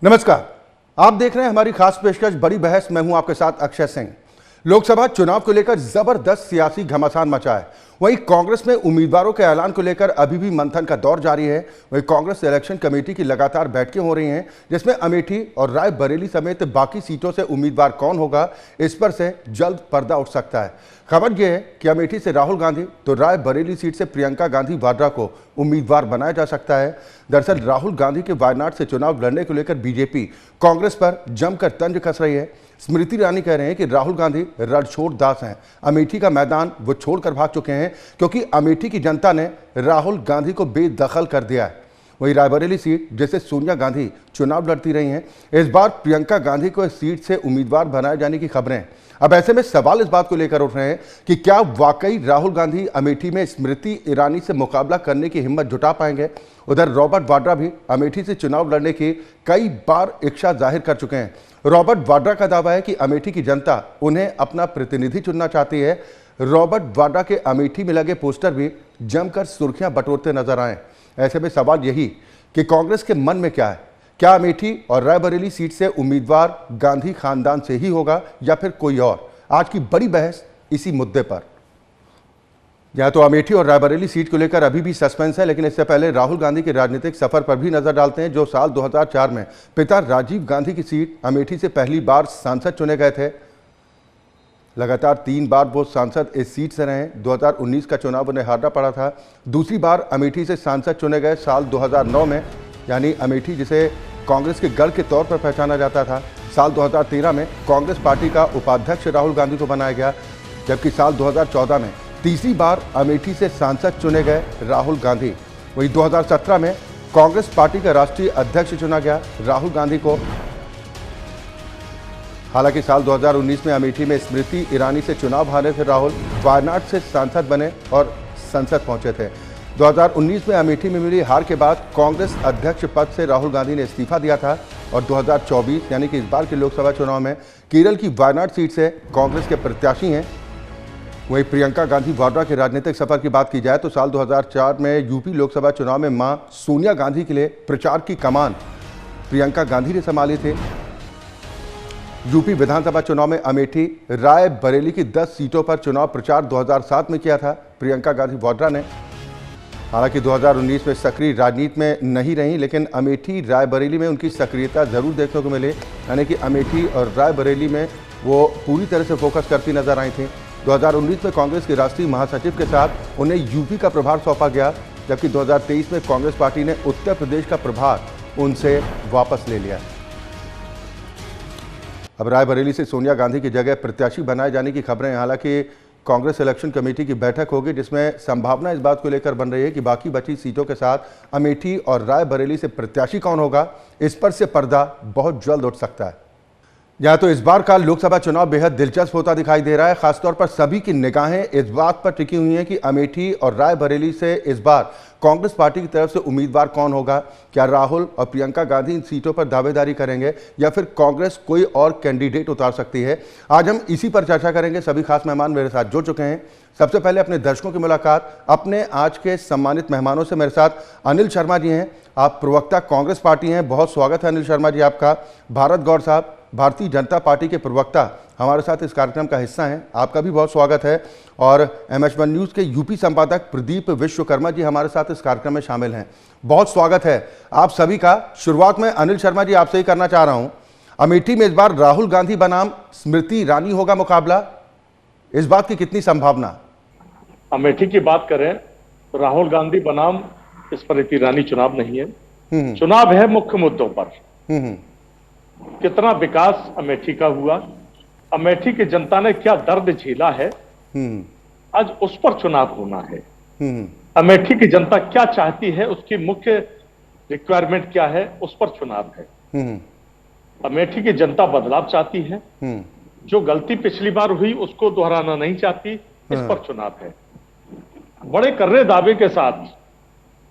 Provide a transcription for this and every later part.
नमस्कार, आप देख रहे हैं हमारी खास पेशकश बड़ी बहस। मैं हूं आपके साथ अक्षय सिंह। लोकसभा चुनाव को लेकर जबरदस्त सियासी घमासान मचा है। वहीं कांग्रेस में उम्मीदवारों के ऐलान को लेकर अभी भी मंथन का दौर जारी है। वहीं कांग्रेस इलेक्शन कमेटी की लगातार बैठकें हो रही हैं, जिसमें अमेठी और रायबरेली समेत बाकी सीटों से उम्मीदवार कौन होगा, इस पर से जल्द पर्दा उठ सकता है। खबर यह है कि अमेठी से राहुल गांधी तो रायबरेली सीट से प्रियंका गांधी वाड्रा को उम्मीदवार बनाया जा सकता है। दरअसल राहुल गांधी के वायनाड से चुनाव लड़ने को लेकर बीजेपी कांग्रेस पर जमकर तंज कस रही है। स्मृति ईरानी कह रहे हैं कि राहुल गांधी रणछोड़ दास हैं। अमेठी का मैदान वो छोड़कर भाग चुके हैं क्योंकि अमेठी की जनता ने राहुल गांधी को बेदखल कर दिया है। वहीं रायबरेली सीट जिसे सोनिया गांधी चुनाव लड़ती रही हैं, इस बार प्रियंका गांधी को इस सीट से उम्मीदवार बनाए जाने की खबरें हैं। अब ऐसे में सवाल इस बात को लेकर उठ रहे हैं कि क्या वाकई राहुल गांधी अमेठी में स्मृति ईरानी से मुकाबला करने की हिम्मत जुटा पाएंगे। उधर रॉबर्ट वाड्रा भी अमेठी से चुनाव लड़ने की कई बार इच्छा जाहिर कर चुके हैं। रॉबर्ट वाड्रा का दावा है कि अमेठी की जनता उन्हें अपना प्रतिनिधि चुनना चाहती है। रॉबर्ट वाड्रा के अमेठी में लगे पोस्टर भी जमकर सुर्खियां बटोरते नजर आए। ऐसे में सवाल यही कि कांग्रेस के मन में क्या है, क्या अमेठी और रायबरेली सीट से उम्मीदवार गांधी खानदान से ही होगा या फिर कोई और। आज की बड़ी बहस इसी मुद्दे पर। या तो अमेठी और रायबरेली सीट को लेकर अभी भी सस्पेंस है, लेकिन इससे पहले राहुल गांधी के राजनीतिक सफर पर भी नजर डालते हैं, जो साल 2004 में पिता राजीव गांधी की सीट अमेठी से पहली बार सांसद चुने गए थे। लगातार 3 बार वो सांसद इस सीट से रहे। 2019 का चुनाव उन्हें हारना पड़ा था। दूसरी बार अमेठी से सांसद चुने गए साल 2009 में, यानी अमेठी जिसे कांग्रेस के गढ़ के तौर पर पहचाना जाता था। साल 2013 में कांग्रेस पार्टी का उपाध्यक्ष राहुल गांधी को बनाया गया, जबकि साल 2014 में तीसरी बार अमेठी से सांसद चुने गए राहुल गांधी। वहीं 2017 में कांग्रेस पार्टी का राष्ट्रीय अध्यक्ष चुना गया राहुल गांधी को। हालांकि साल 2019 में अमेठी में स्मृति ईरानी से चुनाव हारे थे राहुल, वायनाड से सांसद बने और संसद पहुंचे थे। 2019 में अमेठी में मिली हार के बाद कांग्रेस अध्यक्ष पद से राहुल गांधी ने इस्तीफा दिया था और 2024 यानी कि इस बार के लोकसभा चुनाव में केरल की वायनाड सीट से कांग्रेस के प्रत्याशी हैं। वहीं प्रियंका गांधी वाड्रा के राजनीतिक सफर की बात की जाए तो साल 2004 में यूपी लोकसभा चुनाव में मां सोनिया गांधी के लिए प्रचार की कमान प्रियंका गांधी ने संभाली थी। यूपी विधानसभा चुनाव में अमेठी रायबरेली की 10 सीटों पर चुनाव प्रचार 2007 में किया था प्रियंका गांधी वाड्रा ने। हालांकि 2019 में सक्रिय राजनीति में नहीं रही, लेकिन अमेठी रायबरेली में उनकी सक्रियता जरूर देखने को मिली। यानी कि अमेठी और रायबरेली में वो पूरी तरह से फोकस करती नजर आई थी। 2019 में कांग्रेस के राष्ट्रीय महासचिव के साथ उन्हें यूपी का प्रभार सौंपा गया, जबकि 2023 में कांग्रेस पार्टी ने उत्तर प्रदेश का प्रभार उनसे वापस ले लिया। अब रायबरेली से सोनिया गांधी की जगह प्रत्याशी बनाए जाने की खबरें। हालांकि कांग्रेस इलेक्शन कमेटी की बैठक होगी, जिसमें संभावना इस बात को लेकर बन रही है कि बाकी बची सीटों के साथ अमेठी और रायबरेली से प्रत्याशी कौन होगा, इस पर से पर्दा बहुत जल्द उठ सकता है। या तो इस बार का लोकसभा चुनाव बेहद दिलचस्प होता दिखाई दे रहा है। खासतौर पर सभी की निगाहें इस बात पर टिकी हुई हैं कि अमेठी और रायबरेली से इस बार कांग्रेस पार्टी की तरफ से उम्मीदवार कौन होगा। क्या राहुल और प्रियंका गांधी इन सीटों पर दावेदारी करेंगे या फिर कांग्रेस कोई और कैंडिडेट उतार सकती है। आज हम इसी पर चर्चा करेंगे। सभी खास मेहमान मेरे साथ जुड़ चुके हैं। सबसे पहले अपने दर्शकों की मुलाकात अपने आज के सम्मानित मेहमानों से। मेरे साथ अनिल शर्मा जी हैं, आप प्रवक्ता कांग्रेस पार्टी हैं। बहुत स्वागत है अनिल शर्मा जी आपका। भारत गौर साहब भारतीय जनता पार्टी के प्रवक्ता हमारे साथ इस कार्यक्रम का हिस्सा हैं, आपका भी बहुत स्वागत है। और MH1 न्यूज़ के यूपी संपादक प्रदीप विश्वकर्मा जी हमारे साथ इस कार्यक्रम में शामिल हैं। बहुत स्वागत है आप सभी का। शुरुआत में अनिल शर्मा जी आपसे ही करना चाह रहा हूं, अमेठी में इस बार राहुल गांधी बनाम स्मृति ईरानी होगा मुकाबला, इस बात की कितनी संभावना। अमेठी की बात करें तो राहुल गांधी बनाम स्मृति ईरानी चुनाव नहीं है, चुनाव है मुख्य मुद्दों पर। कितना विकास अमेठी का हुआ, अमेठी की जनता ने क्या दर्द झेला है, आज उस पर चुनाव होना है। अमेठी की जनता क्या चाहती है, उसकी मुख्य रिक्वायरमेंट क्या है, उस पर चुनाव है। अमेठी की जनता बदलाव चाहती है, जो गलती पिछली बार हुई उसको दोहराना नहीं चाहती, इस पर चुनाव है। बड़े कर्रे दावे के साथ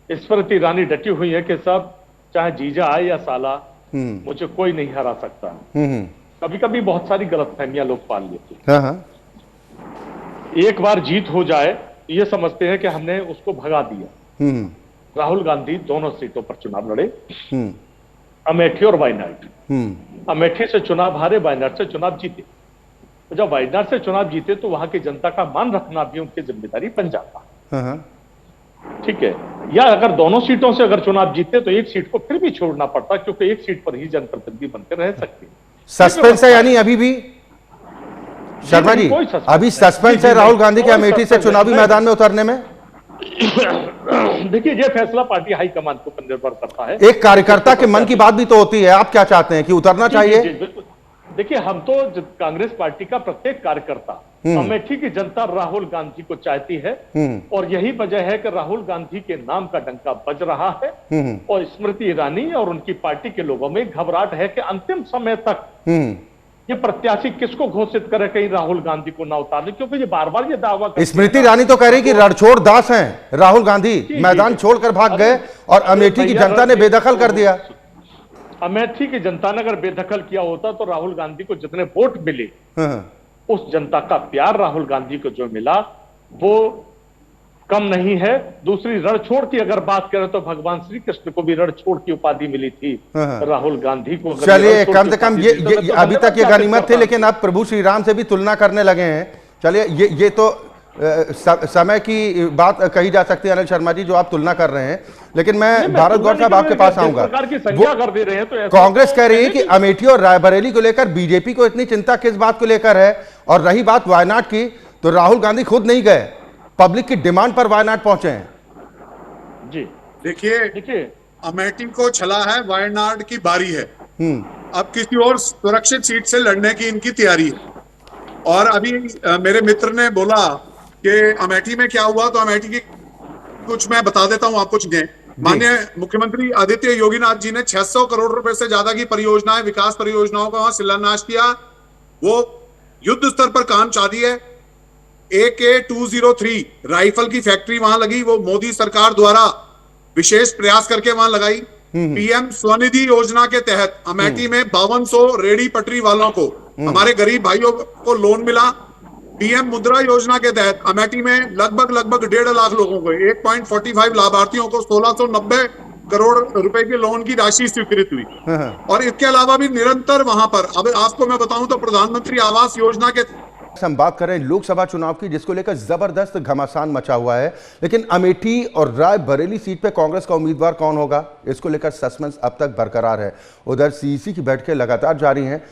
स्मृति ईरानी डटी हुई है कि सब चाहे जीजा आए या साला, मुझे कोई नहीं हरा सकता। कभी कभी बहुत सारी गलतफहमियां लोग पाल लेते हैं। एक बार जीत हो जाए ये समझते हैं कि हमने उसको भगा दिया। राहुल गांधी दोनों सीटों पर चुनाव लड़े, अमेठी और वायनाड। अमेठी से चुनाव हारे, वायनाड से चुनाव जीते। तो जब वायनाड से चुनाव जीते तो वहां की जनता का मान रखना भी उनकी जिम्मेदारी बन जाता। ठीक है। या अगर दोनों सीटों से अगर चुनाव जीते तो एक सीट को फिर भी छोड़ना पड़ता, क्योंकि एक सीट पर ही जनप्रतिनिधि बनकर रह सकते हैं। सस्पेंस है यानी अभी भी शर्मा जी, अभी सस्पेंस है राहुल गांधी के अमेठी से चुनावी मैदान में उतरने में? देखिए, ये फैसला पार्टी हाईकमान के ऊपर निर्भर करता है। एक कार्यकर्ता के मन की बात भी तो होती है। आप क्या चाहते हैं कि उतरना चाहिए? देखिए, हम तो कांग्रेस पार्टी का प्रत्येक कार्यकर्ता, अमेठी की जनता राहुल गांधी को चाहती है, और यही वजह है कि राहुल गांधी के नाम का डंका बज रहा है। और स्मृति ईरानी और उनकी पार्टी के लोगों में घबराहट है कि अंतिम समय तक ये प्रत्याशी किसको घोषित करे, कहीं राहुल गांधी को ना उतारने, क्योंकि ये बार बार ये दावा। स्मृति ईरानी तो कह रही कि रणछोड़ दास हैं राहुल गांधी, मैदान छोड़कर भाग गए और अमेठी की जनता ने बेदखल कर दिया। अमेठी की जनता ने अगर बेदखल किया होता तो राहुल गांधी को जितने वोट मिले, उस जनता का प्यार राहुल गांधी को जो मिला वो कम नहीं है। दूसरी, रणछोड़ की अगर बात करें तो भगवान श्री कृष्ण को भी रणछोड़ की उपाधि मिली थी, राहुल गांधी को। चलिए, कम से कम ये अभी तक ये गनीमत थी, लेकिन अब प्रभु श्री राम से भी तुलना करने लगे हैं। चलिए, ये तो समय की बात कही जा सकती है अनिल शर्मा जी, जो आप तुलना कर रहे हैं। लेकिन मैं भारत गौर साहब आपके पास आऊंगा। कांग्रेस कह रही है कि अमेठी और रायबरेली को लेकर बीजेपी को इतनी चिंता किस बात को लेकर है, और रही बात वायनाड की, तो राहुल गांधी खुद नहीं गए, पब्लिक की डिमांड पर वायनाड पहुंचे हैं। जी देखिए, अमेठी को छला है, वायनाड की बारी है। अब किसी और सुरक्षित सीट से लड़ने की इनकी तैयारी है। और अभी मेरे मित्र ने बोला कि अमेठी में क्या हुआ, तो अमेठी की कुछ मैं बता देता हूं आपको चीजें। माननीय मुख्यमंत्री आदित्य योगीनाथ जी ने 600 करोड़ रुपए से ज्यादा की परियोजनाएं, विकास परियोजनाओं का वहां शिलान्यास किया। वो युद्ध स्तर पर काम चालू है। AK-203 राइफल की फैक्ट्री वहां लगी, वो मोदी सरकार द्वारा विशेष प्रयास करके वहां लगाई। PM स्वनिधि योजना के तहत अमेठी में 5200 रेडी पटरी वालों को, हमारे गरीब भाइयों को लोन मिला। PM मुद्रा योजना के तहत अमेठी में लगभग 1.5 लाख लोगों को, 1.45 लाभार्थियों को 1690 करोड़ रुपए के लोन की राशि स्वीकृत हुई। और इसके अलावा भी निरंतर वहां पर, अब आपको मैं बताऊं तो प्रधानमंत्री आवास योजना के, हम बात कर रहे हैं लोकसभा चुनाव की, जिसको लेकर जबरदस्त घमासान मचा हुआ है। लेकिन अमेठी और रायबरेली सीट पे कांग्रेस का उम्मीदवार कौन होगा, इसको लेकर सस्पेंस अब तक बरकरार है। उधर CEC की बैठकें लगातार जारी हैं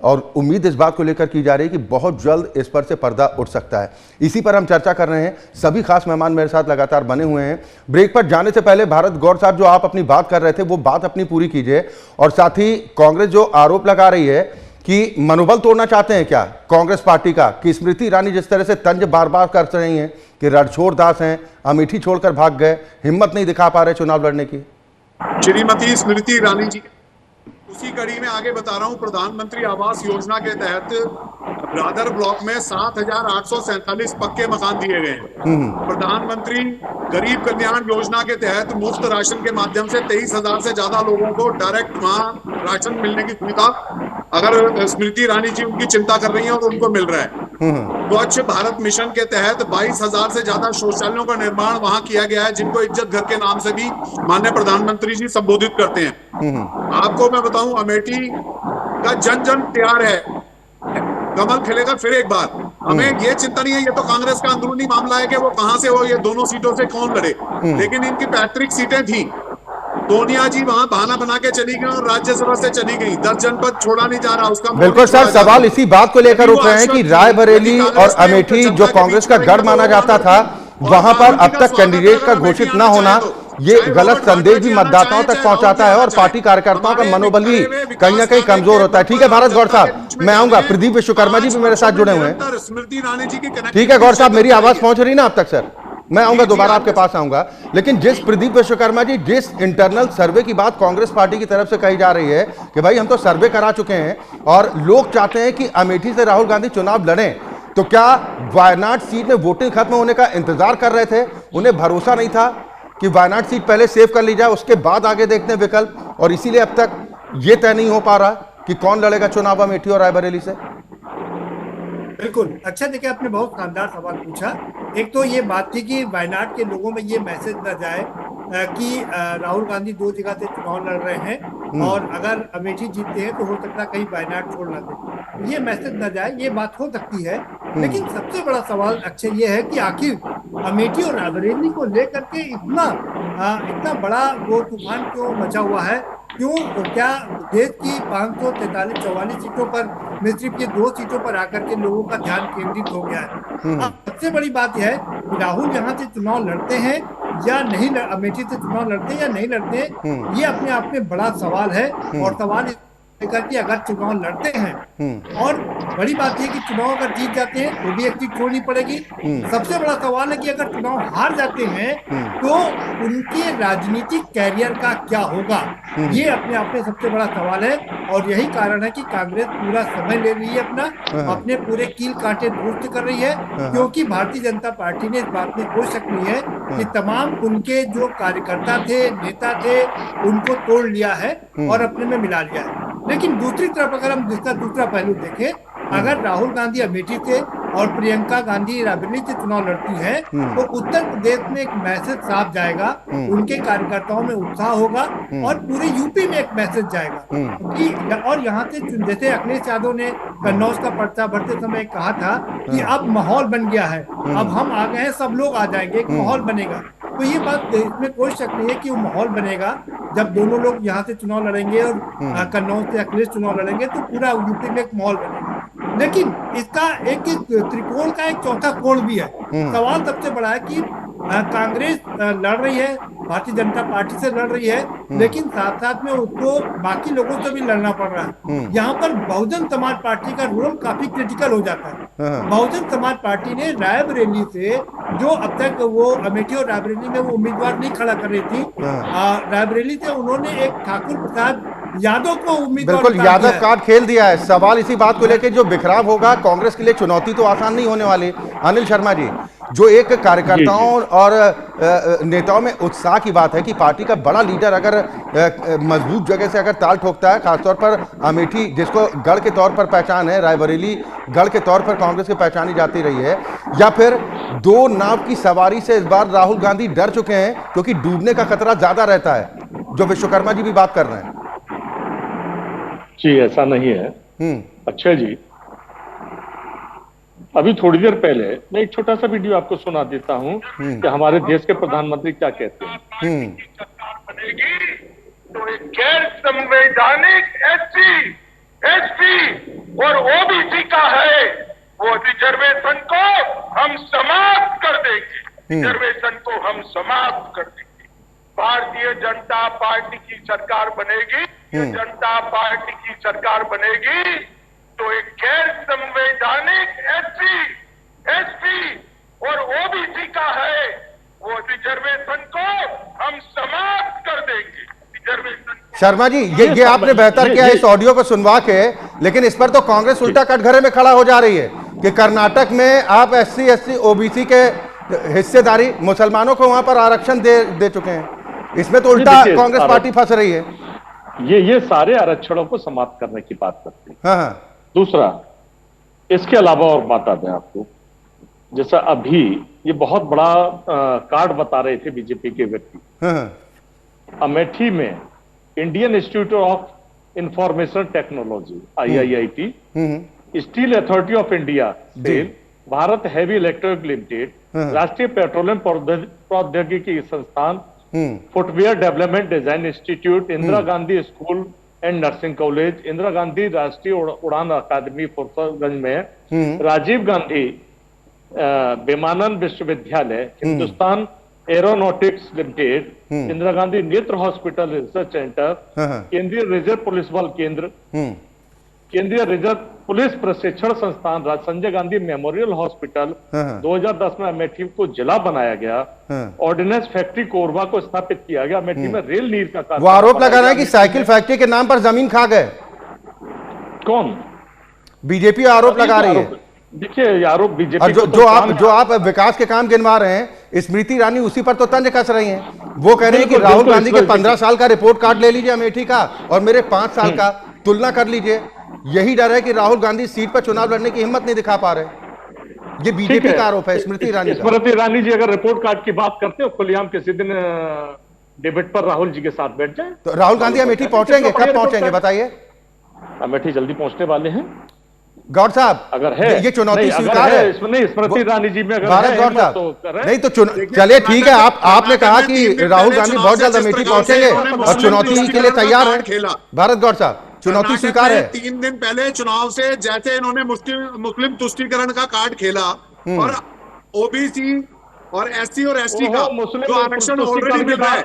और उम्मीद इस बात को लेकर की जा रही है कि बहुत जल्द इस पर से पर्दा उठ सकता है। इसी पर हम चर्चा कर रहे हैं। सभी खास मेहमान मेरे साथ लगातार बने हुए हैं। ब्रेक पर जाने से पहले भारत गौर साहब, जो आप अपनी बात कर रहे थे वो बात अपनी पूरी कीजिए, और साथ ही कांग्रेस जो आरोप लगा रही है कि मनोबल तोड़ना चाहते हैं क्या कांग्रेस पार्टी का, कि स्मृति ईरानी जिस तरह से तंज बार बार कर रही हैं कि रणछोड़ दास हैं, अमेठी छोड़कर भाग गए, हिम्मत नहीं दिखा पा रहे चुनाव लड़ने की। श्रीमती स्मृति ईरानी जी, उसी कड़ी में आगे बता रहा हूं। प्रधानमंत्री आवास योजना के तहत ब्रादर ब्लॉक में 7,847 पक्के मकान दिए गए हैं। प्रधानमंत्री गरीब कल्याण योजना के तहत मुफ्त राशन के माध्यम से 23,000 से ज्यादा लोगों को डायरेक्ट वहां राशन मिलने की सुविधा, अगर स्मृति ईरानी जी उनकी चिंता कर रही हैं, और उनको मिल रहा है। स्वच्छ भारत मिशन के तहत 22,000 से ज्यादा शौचालयों का निर्माण वहां किया गया है, जिनको इज्जत घर के नाम से भी माननीय प्रधानमंत्री जी संबोधित करते हैं। आपको मैं बताऊं, अमेठी का जन जन तैयार है, कमल खिलेगा फिर एक बार। हमें ये चिंता नहीं है, ये तो कांग्रेस का अंदरूनी मामला है कि वो कहां से हो, ये दोनों सीटों से कौन लड़े। लेकिन इनकी पैतृक सीटें थी। सोनिया जी वहां बहाना बना के चली गई और राज्यसभा से चली गई। 10 जनपद छोड़ा नहीं जा रहा, उसका बिल्कुल सर, सवाल इसी बात को लेकर उठ रहे हैं कि रायबरेली और अमेठी जो कांग्रेस का गढ़ माना जाता था, वहां पर अब तक कैंडिडेट का घोषित न होना ये गलत संदेश भी मतदाताओं तक पहुंचाता है और पार्टी कार्यकर्ताओं का मनोबल भी कहीं ना कहीं कमजोर होता है। ठीक है भारत गौर साहब, मैं आऊंगा। प्रदीप विश्वकर्मा जी भी मेरे साथ जुड़े हुए हैं। स्मृति ईरानी जी की, ठीक है गौर साहब, मेरी आवाज पहुंच रही ना अब तक? सर मैं आऊंगा, दोबारा आपके पास आऊंगा। लेकिन जिस प्रदीप विश्वकर्मा जी, जिस इंटरनल सर्वे की बात कांग्रेस पार्टी की तरफ से कही जा रही है कि भाई हम तो सर्वे करा चुके हैं और लोग चाहते हैं कि अमेठी से राहुल गांधी चुनाव लड़ें, तो क्या वायनाड सीट में वोटिंग खत्म होने का इंतजार कर रहे थे? उन्हें भरोसा नहीं था कि वायनाड सीट पहले सेव कर ली जाए, उसके बाद आगे देखते हैं विकल्प, और इसीलिए अब तक ये तय नहीं हो पा रहा कि कौन लड़ेगा चुनाव अमेठी और रायबरेली से? बिल्कुल। अच्छा, देखिए आपने बहुत शानदार सवाल पूछा। एक तो ये बात थी कि वायनाड के लोगों में ये मैसेज न जाए कि राहुल गांधी 2 जगह से चुनाव लड़ रहे हैं, और अगर अमेठी जीतते हैं तो हो सकता है कहीं वायनाड छोड़ ना दे, ये मैसेज न जाए, ये बात हो सकती है। लेकिन सबसे बड़ा सवाल अक्षय ये है कि आखिर अमेठी और रायबरेली को लेकर के इतना बड़ा वो तूफान क्यों मचा हुआ है? क्यों, क्या देश की 543-44 सीटों पर में सिर्फ ये 2 सीटों पर आकर के लोगों का ध्यान केंद्रित हो गया है? अब सबसे बड़ी बात यह है कि राहुल यहाँ से चुनाव लड़ते हैं या नहीं, अमेठी से चुनाव लड़ते हैं या नहीं लड़ते हैं, ये अपने आप में बड़ा सवाल है। और सवाल लेकर के अगर चुनाव लड़ते हैं और बड़ी बात है कि चुनाव अगर जीत जाते हैं तो भी एक चीज छोड़नी पड़ेगी। सबसे बड़ा सवाल है कि अगर चुनाव हार जाते हैं तो उनके राजनीतिक कैरियर का क्या होगा, ये अपने आप में सबसे बड़ा सवाल है। और यही कारण है कि कांग्रेस पूरा समय ले रही है, अपने पूरे कील कांटे दुरुस्त कर रही है, क्योंकि भारतीय जनता पार्टी ने इस बात में कोई शक नहीं है कि तमाम उनके जो कार्यकर्ता थे, नेता थे, उनको तोड़ लिया है और अपने में मिला लिया है। लेकिन दूसरी तरफ अगर हम इसका दूसरा पहलू देखें, अगर राहुल गांधी अमेठी से और प्रियंका गांधी रायबरेली से चुनाव लड़ती है तो उत्तर प्रदेश में एक मैसेज साफ जाएगा, उनके कार्यकर्ताओं में उत्साह होगा और पूरे यूपी में एक मैसेज जाएगा कि, और यहाँ से जैसे अखिलेश यादव ने कन्नौज का पर्चा भरते समय कहा था कि अब माहौल बन गया है, अब हम आ गए हैं, सब लोग आ जाएंगे, एक माहौल बनेगा। तो ये बात, इसमें कोई शक नहीं है कि वो माहौल बनेगा जब दोनों लोग यहाँ से चुनाव लड़ेंगे और कन्नौज से अखिलेश चुनाव लड़ेंगे तो पूरा यूपी में एक माहौल बनेगा। लेकिन इसका एक त्रिकोण का एक चौथा कोण भी है। सवाल सबसे बड़ा है कि कांग्रेस लड़ रही है, भारतीय जनता पार्टी से लड़ रही है, लेकिन साथ साथ में उसको बाकी लोगों से भी लड़ना पड़ रहा है। यहाँ पर बहुजन समाज पार्टी का रोल काफी क्रिटिकल हो जाता है। बहुजन समाज पार्टी ने रायबरेली से, जो अब तक वो अमेठी और रायबरेली में वो उम्मीदवार नहीं खड़ा कर रही थी, रायबरेली से उन्होंने एक ठाकुर प्रसाद यादव को उम्मीदवार, बिल्कुल यादव कार्ड खेल दिया है। सवाल इसी बात को लेकर जो बिखराव होगा, कांग्रेस के लिए चुनौती तो आसान नहीं होने वाली। अनिल शर्मा जी, जो एक कार्यकर्ताओं और नेताओं में उत्साह की बात है कि पार्टी का बड़ा लीडर अगर मजबूत जगह से अगर ताल ठोकता है, खासतौर पर अमेठी जिसको गढ़ के तौर पर पहचान है, रायबरेली गढ़ के तौर पर कांग्रेस की पहचानी जाती रही है, या फिर 2 नाव की सवारी से इस बार राहुल गांधी डर चुके हैं क्योंकि डूबने का खतरा ज्यादा रहता है, जो विश्वकर्मा जी भी बात कर रहे हैं। जी ऐसा नहीं है अक्षय जी। अभी थोड़ी देर पहले मैं एक छोटा सा वीडियो आपको सुना देता हूं कि हमारे देश के प्रधानमंत्री क्या कहते हैं। सरकार बनेगी तो एक गैर संवैधानिक एससी और ओबीसी का है वो रिजर्वेशन को हम समाप्त कर देंगे। रिजर्वेशन को हम समाप्त कर देंगे। भारतीय जनता पार्टी की सरकार बनेगी, जनता पार्टी की सरकार बनेगी तो एक गैर संवैधानिक एससी और ओबीसी का है वो रिजर्वेशन को हम समाप्त कर देंगे। रिजर्वेशन शर्मा जी, ये आपने बेहतर किया इस ऑडियो को सुनवा के, लेकिन इस पर तो कांग्रेस उल्टा कटघरे में खड़ा हो जा रही है कि कर्नाटक में आप एससी एसटी ओबीसी के हिस्सेदारी, मुसलमानों को वहां पर आरक्षण दे चुके हैं। इसमें तो उल्टा कांग्रेस पार्टी फंस रही है। ये सारे आरक्षणों को समाप्त करने की बात करते हैं। हाँ। दूसरा, इसके अलावा और बात आते हैं आपको, जैसा अभी ये बहुत बड़ा कार्ड बता रहे थे बीजेपी के व्यक्ति। अमेठी में Indian Institute of Information Technology IIIT, Steel Authority of India SAIL, Bharat Heavy Electric Limited, राष्ट्रीय पेट्रोलियम प्रौद्योगिकी संस्थान, Footwear Development Design Institute, Indira Gandhi School and Nursing College, Indira Gandhi राष्ट्रीय उड़ान अकादमी फुरसतगंज में, राजीव गांधी विमानन विश्वविद्यालय, हिंदुस्तान एरोनॉटिक्स लिमिटेड, इंदिरा गांधी नेत्र हॉस्पिटल रिसर्च सेंटर, केंद्रीय रिजर्व पुलिस बल केंद्र, केंद्रीय रिजर्व पुलिस प्रशिक्षण संस्थान, संजय गांधी मेमोरियल हॉस्पिटल, 2010 में अमेठी को जिला बनाया गया, ऑर्डिनेंस फैक्ट्री कोरबा को स्थापित किया गया, अमेठी में रेल नीर का कार्य। वो आरोप लगा रहा है कि साइकिल फैक्ट्री के नाम पर जमीन खा गए। कौन? बीजेपी आरोप लगा रही है। देखिए आरोप बीजेपी और जो आप विकास के काम गिनवा रहे हैं, स्मृति ईरानी उसी पर तो तंज कस रही हैं। वो कह रहे हैं कि राहुल गांधी के 15 साल का रिपोर्ट कार्ड ले लीजिए अमेठी का और मेरे 5 साल का तुलना कर लीजिए। यही डर है कि राहुल गांधी सीट पर चुनाव लड़ने की हिम्मत नहीं दिखा पा रहे। ये बीजेपी का आरोप है, स्मृति ईरानी। स्मृति ईरानी जी अगर रिपोर्ट कार्ड की बात करते हो खुलेआम किसी दिन डिबेट पर राहुल जी के साथ बैठ जाए। तो राहुल गांधी अमेठी पहुंचेंगे, कब पहुंचेंगे बताइए? अमेठी जल्दी पहुंचने वाले हैं। गौर साहब, अगर है ये चुनौती नहीं, स्वीकार अगर है इसमें नहीं, स्मृति ईरानी जी में अगर भारत है गौर हिम्मत साहब, तो करें। नहीं तो चलिए ठीक है, आपने कहा कि राहुल गांधी बहुत जल्द अमेठी पहुंचेंगे और चुनौती के लिए तैयार है। भारत गौर साहब, चुनौती स्वीकार है। 3 दिन पहले चुनाव से जैसे इन्होंने मुस्लिम तुष्टीकरण का कार्ड खेला और ओबीसी और एससी और एसटी का जो आरक्षण ऑलरेडी मिल रहा है,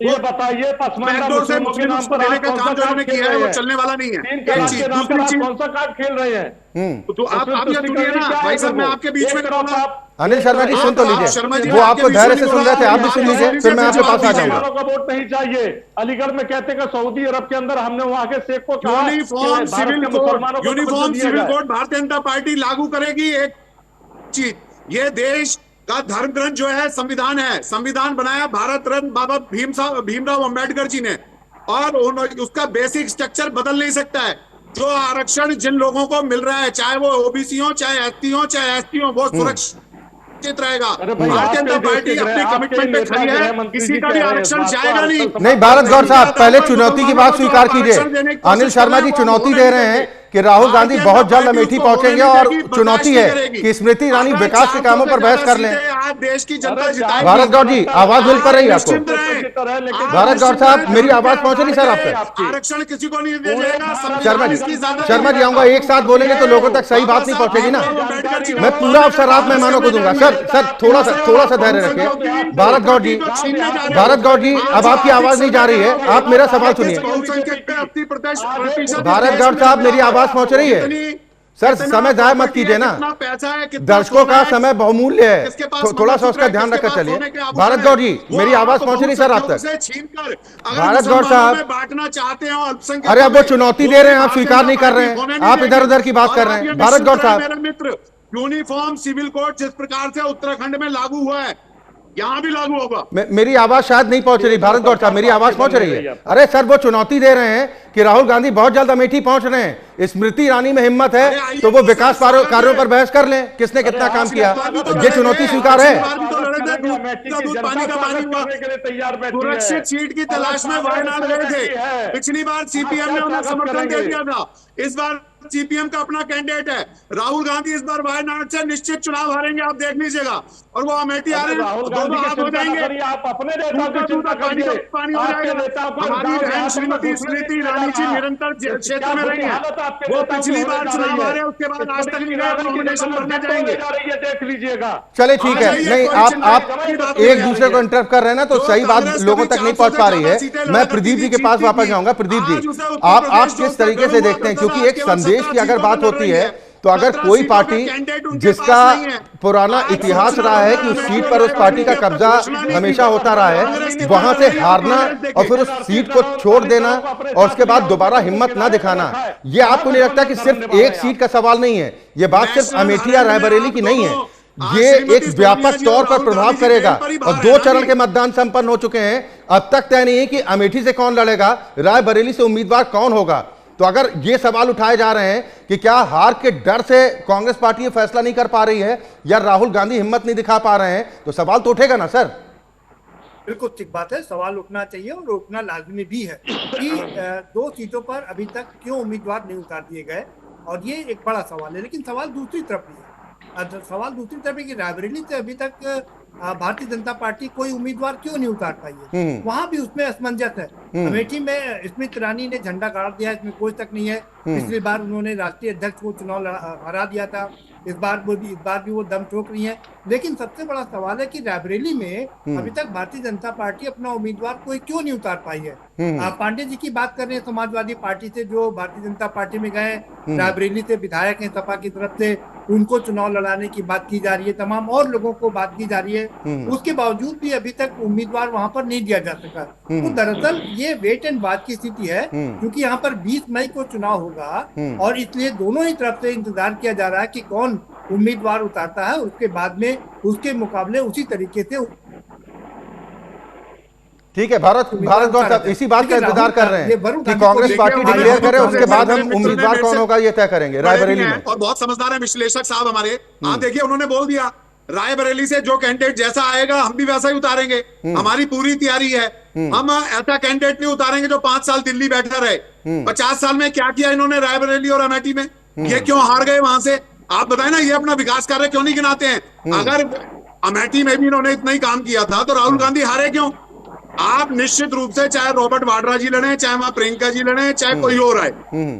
ये बताइए पसमानदा मुस्लिमों के नाम पर देने का काम जो इन्होंने किया है वो चलने वाला नहीं है। तीन तलाक के नाम पर आप कौन सा कार्ड खेल रहे हैं? तो आप ये सुनिए ना भाई साहब, मैं आपके बीच में अनिल शर्मा जी सुन तो लीजिए, वो आपको धैर्य से सुन रहे थे, आप भी सुन लीजिए, फिर मैं आपके पास आ जाऊंगा। का वोट नहीं चाहिए। अलीगढ़ में कहते हैं सऊदी अरब के अंदर हमने वहां के शेख को कहा uniform civil code Bharatiya Janata party लागू करेगी। एक चीज, ये देश का धर्म ग्रंथ जो है संविधान है, संविधान बनाया भारत रत्न बाबा भीमराव अंबेडकर जी ने, और उसका बेसिक स्ट्रक्चर बदल नहीं सकता है। जो आरक्षण जिन लोगों को मिल रहा है, चाहे वो ओबीसी हो, चाहे एसटी हो, चाहे एसटी हो, वो सुरक्षित रहेगा। भारतीय जनता पार्टी अपनी कमिटमेंट पे खड़ी है, किसी का भी आरक्षण जाएगा नहीं। भारत गौर साहब, पहले चुनौती की बात स्वीकार कीजिए। अनिल शर्मा जी चुनौती दे रहे हैं कि राहुल गांधी बहुत जल्द अमेठी पहुंचेंगे और चुनौती है कि स्मृति ईरानी विकास के कामों पर बहस कर लें। देश की जनता जिताएगी। भारत गौर जी, आवाज मिल पा रही है आपको? भारत गौर साहब, मेरी आवाज पहुंच रही सर आप तक? आरक्षण किसी को नहीं दिया जाएगा। शर्मा जी आऊंगा, एक साथ बोलेंगे तो लोगों तक सही बात नहीं पहुंचेगी ना। मैं पूरा अवसर आप मेहमानों को दूंगा। सर थोड़ा सा धैर्य रखिए। भारत गौर जी, अब आपकी आवाज नहीं जा रही है, आप मेरा सवाल सुनिए। भारत गौर साहब, मेरी आवाज पहुंच रही है? सर समय जाया मत कीजिए ना, दर्शकों का समय बहुमूल्य है, थोड़ा सा उसका ध्यान रखकर चलिए। भारत गौर जी, मेरी आवाज पहुंच रही सर आप तक? भारत गौर साहब, बांटना चाहते हैं, अरे अब वो चुनौती दे रहे हैं, आप स्वीकार नहीं कर रहे हैं, आप इधर उधर की बात कर रहे हैं। भारत गौर साहब, मेरे मित्र, यूनिफॉर्म सिविल कोड जिस प्रकार से उत्तराखंड में लागू हुआ है, यहाँ भी लागू होगा। मेरी आवाज शायद नहीं पहुंच रही। भारत गौर साहब, मेरी आवाज पहुंच रही है? अरे सर, वो चुनौती दे रहे हैं कि राहुल गांधी बहुत जल्द अमेठी पहुंच रहे हैं, स्मृति ईरानी में हिम्मत है तो वो विकास कार्यों पर बहस कर लें, किसने कितना काम किया। ये चुनौती स्वीकार है। सुरक्षित सीट की तलाश में वायनाड गए थे, पिछली बार सीपीएम ने उन्हें समर्थन दे दिया था, इस बार सीपीएम का अपना कैंडिडेट है। राहुल गांधी इस बार वायनाड से निश्चित चुनाव हारेंगे, आप देख लीजिएगा। और वो अमेठी आ रहे हैं, दोनों हाथ हो जाएंगे, आप अपने नेता की चिंता करिए, पानी हो जाएगा। हमारी बहन श्रीमती स्मृति ईरानी जी निरंतर क्षेत्र में रही है, वो पिछली बार चुनाव हारे, उसके बाद आज तक नहीं गए, नॉमिनेशन भरने जाएंगे, देख लीजिएगा। चले ठीक है, नहीं आप एक दूसरे को इंटरप्ट कर रहे हैं ना, तो सही बात लोगों तक नहीं पहुंच पा रही है। मैं प्रदीप जी के पास वापस जाऊंगा। प्रदीप जी, आप किस तरीके से देखते हैं, क्योंकि एक संदेश की अगर बात होती है तो अगर कोई पार्टी जिसका पुराना इतिहास रहा है कि उस सीट पर उस पार्टी का कब्जा हमेशा होता रहा है, वहां से हारना और फिर उस सीट को छोड़ देना और उसके बाद दोबारा हिम्मत ना दिखाना, ये आपको नहीं लगता कि सिर्फ एक सीट का सवाल नहीं है? ये बात सिर्फ अमेठी या रायबरेली की नहीं है, ये एक व्यापक तौर पर प्रभाव करेगा। और 2 चरण के मतदान संपन्न हो चुके हैं, अब तक तय नहीं है कि अमेठी से कौन लड़ेगा, रायबरेली से उम्मीदवार कौन होगा। तो अगर ये सवाल उठाए जा रहे हैं कि क्या हार के डर से कांग्रेस पार्टी ये फैसला नहीं कर पा रही है या राहुल गांधी हिम्मत नहीं दिखा पा रहे हैं, तो सवाल तो उठेगा ना सर? बिल्कुल ठीक बात है, सवाल उठना चाहिए और उठना लाजमी भी है कि 2 सीटों पर अभी तक क्यों उम्मीदवार नहीं उतार दिए गए, और ये एक बड़ा सवाल है। लेकिन सवाल दूसरी तरफ भी है, सवाल दूसरी तरफ है कि रायबरेली से अभी तक भारतीय जनता पार्टी कोई उम्मीदवार क्यों नहीं उतार पाई है, वहां भी उसमें असमंजस है। अमेठी में स्मृति ईरानी ने झंडा गाड़ दिया, इसमें कोई तक नहीं है। पिछली बार उन्होंने राष्ट्रीय अध्यक्ष को चुनाव हरा दिया था, इस बार भी वो दम ठोक रही है। लेकिन सबसे बड़ा सवाल है कि रायबरेली में अभी तक भारतीय जनता पार्टी अपना उम्मीदवार कोई क्यों नहीं उतार पाई है। पांडे जी की बात कर रहे हैं, समाजवादी पार्टी से जो भारतीय जनता पार्टी में गए, रायबरेली से विधायक हैं सपा की तरफ से, उनको चुनाव लड़ाने की बात की जा रही है, तमाम और लोगों को बात की जा रही है, उसके बावजूद भी अभी तक उम्मीदवार वहां पर नहीं दिया जा सका। तो दरअसल ये वेट एंड वॉच की स्थिति है, क्योंकि यहाँ पर 20 मई को चुनाव होगा और इसलिए दोनों ही तरफ से इंतजार किया जा रहा है कि कौन उम्मीदवार उतारता है, उसके बाद में उसके मुकाबले उसी तरीके से। ठीक है, भारत गौर साहब इसी बात का इंतजार कर रहे हैं कि कांग्रेस पार्टी डिक्लेयर करे, उसके बाद हम उम्मीदवार कौन होगा ये तय करेंगे रायबरेली में। और बहुत समझदार है विश्लेषक साहब हमारे, आप देखिए उन्होंने बोल दिया रायबरेली से जो कैंडिडेट जैसा आएगा हम भी वैसा ही उतारेंगे। हमारी पूरी तैयारी है। हम ऐसा कैंडिडेट नहीं उतारेंगे जो 5 साल दिल्ली बैठा रहे। 50 साल में क्या किया इन्होंने रायबरेली और अमेठी में? ये क्यों हार गए वहां से? आप बताएं ना, ये अपना विकास कार्य क्यों नहीं गिनाते हैं? अगर अमेठी में भी इन्होंने इतना ही काम किया था तो राहुल गांधी हारे क्यों? आप निश्चित रूप से चाहे रॉबर्ट वाड्रा जी लड़े, चाहे वहां प्रियंका जी लड़े, चाहे कोई और आए,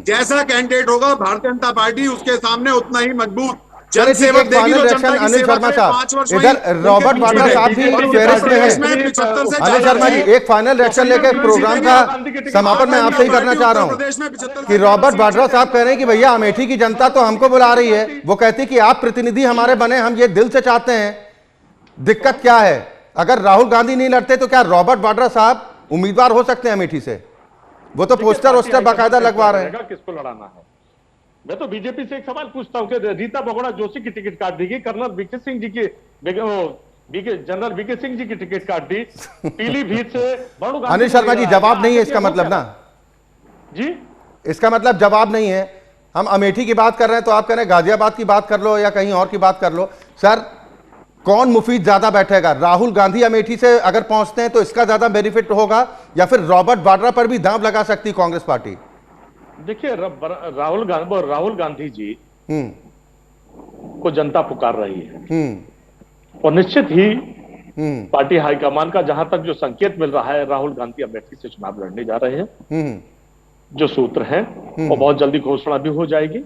जैसा कैंडिडेट होगा भारतीय जनता पार्टी उसके सामने उतना ही मजबूत जनसेवक देगी। जो जनता की अनिल सेवा शर्मा करे, साहब, 5 वर्ष इधर रॉबर्ट वाड्रा साहब भी फेरिस्त में हैं। 75 से अनिल शर्मा जी, एक फाइनल रिएक्शन लेकर प्रोग्राम का समापन मैं आपसे ही करना चाह रहा हूं कि रॉबर्ट वाड्रा साहब कह रहे हैं कि भैया अमेठी की जनता तो हमको बुला रही है, वो कहती है कि आप प्रतिनिधि हमारे बने, हम ये दिल से चाहते हैं। दिक्कत क्या है? अगर राहुल गांधी नहीं लड़ते तो क्या रॉबर्ट वाड्रा साहब उम्मीदवार हो सकते हैं अमेठी से? वो तो पोस्टर वोस्टर बाकायदा लगवा रहे हैं। किसको लड़ाना है? मैं तो बीजेपी से एक सवाल पूछता हूं कि रीता बहुगुणा जोशी की टिकट काट दी, कर्नल वीके सिंह जी की, जनरल वीके सिंह जी की टिकट काट दी, पीलीभीत से वरुण गांधी। अनिल शर्मा जी, जवाब नहीं है इसका मतलब ना जी, इसका मतलब जवाब नहीं है। हम अमेठी की बात कर रहे हैं तो आप कह रहे हैं गाजियाबाद की बात कर लो या कहीं और की बात कर लो। सर, कौन मुफीद ज्यादा बैठेगा? राहुल गांधी अमेठी से अगर पहुंचते हैं तो इसका ज्यादा बेनिफिट होगा या फिर रॉबर्ट वाड्रा पर भी दांव लगा सकती कांग्रेस पार्टी? देखिए, राहुल गांधी जी को जनता पुकार रही है और निश्चित ही पार्टी हाईकमान का जहां तक जो संकेत मिल रहा है, राहुल गांधी अमेठी से चुनाव लड़ने जा रहे हैं। जो सूत्र हैं वो बहुत जल्दी घोषणा भी हो जाएगी।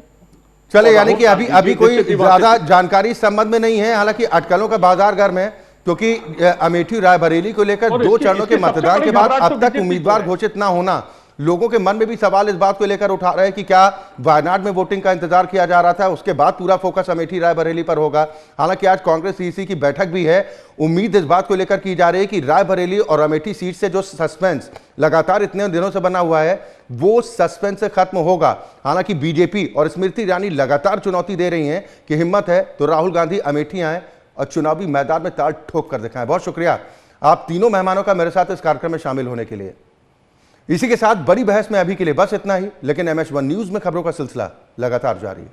चले, यानी कि अभी कोई ज्यादा जानकारी इस संबंध में नहीं है। हालांकि अटकलों का बाजार गर्म है क्योंकि अमेठी रायबरेली को लेकर 2 चरणों के मतदान के बाद अब तक उम्मीदवार घोषित ना होना, लोगों के मन में भी सवाल इस बात को लेकर उठा रहे हैं कि क्या वायनाड में वोटिंग का इंतजार किया जा रहा था, उसके बाद पूरा फोकस अमेठी रायबरेली पर होगा। हालांकि आज कांग्रेस सीईसी की बैठक भी है। उम्मीद इस बात को लेकर की जा रही है कि रायबरेली और अमेठी सीट से जो सस्पेंस लगातार इतने दिनों से बना हुआ है वो सस्पेंस से खत्म होगा। हालांकि बीजेपी और स्मृति ईरानी लगातार चुनौती दे रही हैं कि हिम्मत है तो राहुल गांधी अमेठी आए और चुनावी मैदान में ताल ठोक कर दिखाएं। बहुत शुक्रिया आप तीनों मेहमानों का मेरे साथ इस कार्यक्रम में शामिल होने के लिए। इसी के साथ बड़ी बहस में अभी के लिए बस इतना ही, लेकिन MS1 न्यूज में खबरों का सिलसिला लगातार जारी है।